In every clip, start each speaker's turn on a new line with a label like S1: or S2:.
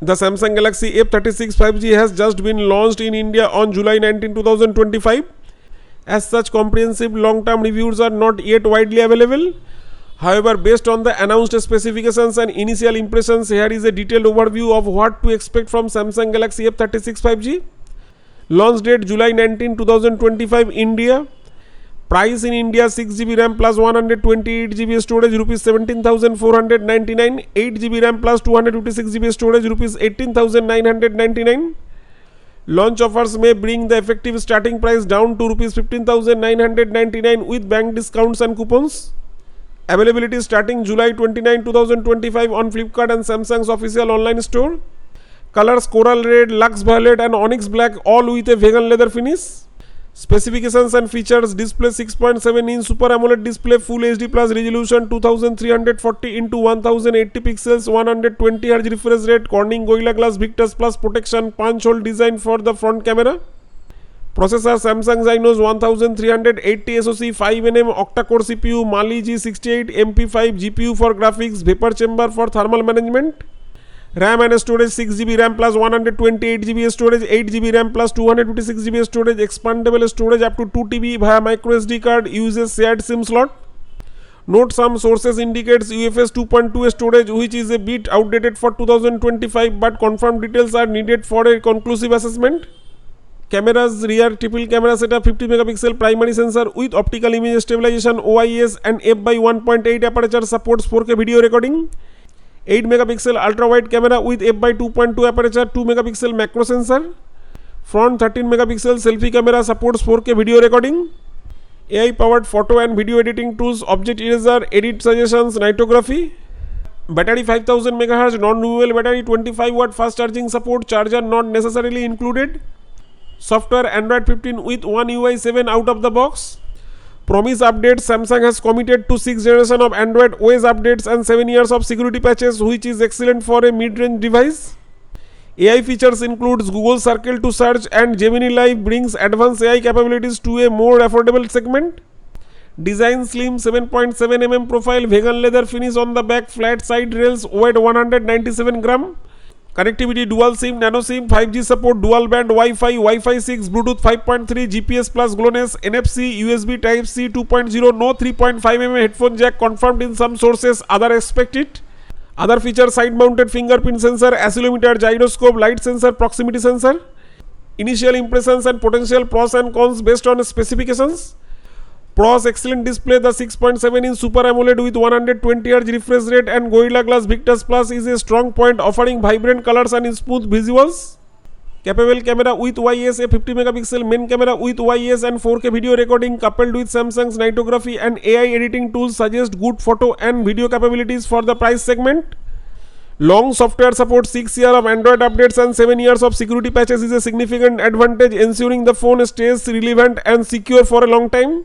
S1: The Samsung Galaxy F36 5G has just been launched in India on July 19, 2025. As such, comprehensive long-term reviews are not yet widely available. However, based on the announced specifications and initial impressions, here is a detailed overview of what to expect from Samsung Galaxy F36 5G. Launch date July 19, 2025 India. Price in India 6GB RAM plus 128GB storage rupees 17,499, 8GB RAM plus 256GB storage rupees 18,999. Launch offers may bring the effective starting price down to rupees 15,999 with bank discounts and coupons. Availability starting July 29, 2025 on Flipkart and Samsung's official online store. Colors coral red, lux violet and onyx black, all with a vegan leather finish. Specifications and features: display 6.7-inch Super AMOLED display, Full HD Plus resolution, 2340 x 1080 pixels, 120Hz refresh rate, Corning Gorilla Glass Victus Plus protection, punch hole design for the front camera. Processor: Samsung Exynos 1380 SoC, 5nm octa-core CPU, Mali G68 MP5 GPU for graphics, vapor chamber for thermal management. RAM and storage: 6GB RAM plus 128GB storage, 8GB RAM plus 256GB storage, expandable storage up to 2TB via microSD card, uses shared SIM slot. Note: some sources indicates UFS 2.2 storage, which is a bit outdated for 2025, but confirmed details are needed for a conclusive assessment. Cameras: rear triple camera setup, 50 megapixel primary sensor with optical image stabilization OIS and f/1.8 aperture, supports 4K video recording. 8 megapixel ultra wide camera with f/2.2 aperture, 2 megapixel macro sensor. Front 13 megapixel selfie camera, supports 4K video recording. AI powered photo and video editing tools, object eraser, edit suggestions, nitography. Battery 5000 MHz non-removable battery, 25 watt fast charging support, charger not necessarily included. Software Android 15 with One UI 7 out of the box. Promise updates: Samsung has committed to 6th generation of Android OS updates and 7 years of security patches, which is excellent for a mid-range device. AI features includes Google Circle to search, and Gemini Live brings advanced AI capabilities to a more affordable segment. Design: slim 7.7mm profile, vegan leather finish on the back, flat side rails, weight 197 gram. Connectivity: dual SIM, nano SIM, 5G support, dual band Wi-Fi, Wi-Fi 6, Bluetooth 5.3, GPS plus GLONASS, NFC, USB Type-C 2.0, no 3.5mm headphone jack confirmed in some sources, other expect it. Other features: side-mounted fingerprint sensor, accelerometer, gyroscope, light sensor, proximity sensor. Initial impressions and potential pros and cons based on specifications. Pros: excellent display. The 6.7-inch Super AMOLED with 120Hz refresh rate and Gorilla Glass Victus Plus is a strong point, offering vibrant colors and smooth visuals. Capable camera with OIS, a 50 megapixel main camera with OIS and 4K video recording coupled with Samsung's nitography and AI editing tools suggest good photo and video capabilities for the price segment. Long software support: 6 years of Android updates and 7 years of security patches is a significant advantage, ensuring the phone stays relevant and secure for a long time.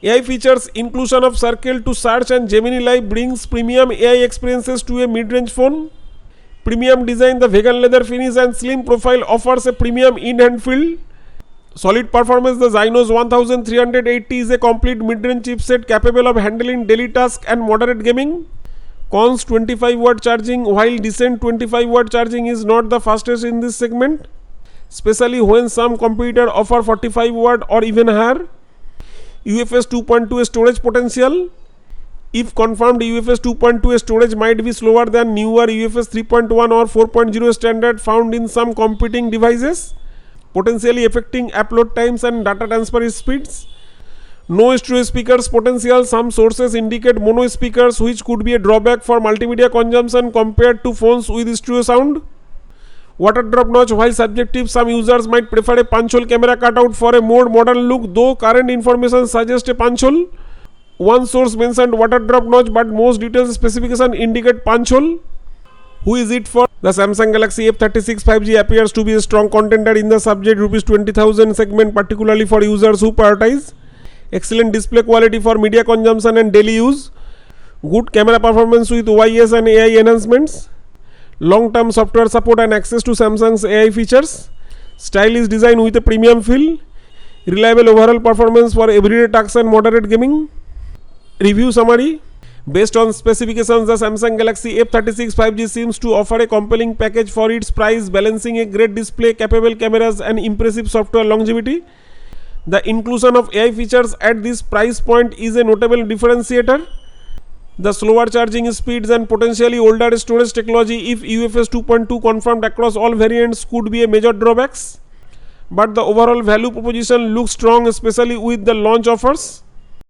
S1: AI features: inclusion of Circle to search and Gemini Live brings premium AI experiences to a mid-range phone. Premium design: the vegan leather finish and slim profile offers a premium in-hand feel. Solid performance: the Exynos 1380 is a complete mid-range chipset capable of handling daily tasks and moderate gaming. Cons: 25 watt charging. While decent, 25 watt charging is not the fastest in this segment, especially when some competitors offer 45 watt or even higher. UFS 2.2 storage potential: if confirmed, UFS 2.2 storage might be slower than newer UFS 3.1 or 4.0 standard found in some competing devices, potentially affecting upload times and data transfer speeds. No stereo speakers potential: some sources indicate mono speakers, which could be a drawback for multimedia consumption compared to phones with stereo sound. Water drop notch: while subjective, some users might prefer a punch hole camera cutout for a more modern look, though current information suggests a punch hole. One source mentioned water drop notch, but most detailed specifications indicate punch hole. Who is it for? The Samsung Galaxy F36 5G appears to be a strong contender in the subject Rs 20,000 segment, particularly for users who prioritize excellent display quality for media consumption and daily use, good camera performance with OIS and AI enhancements, long-term software support and access to Samsung's AI features, stylish design with a premium feel, reliable overall performance for everyday tasks and moderate gaming. Review summary: Based on specifications, the Samsung Galaxy F36 5G seems to offer a compelling package for its price, balancing a great display, capable cameras, and impressive software longevity. The inclusion of AI features at this price point is a notable differentiator. The slower charging speeds and potentially older storage technology, if UFS 2.2 confirmed across all variants, could be a major drawbacks. But the overall value proposition looks strong, especially with the launch offers.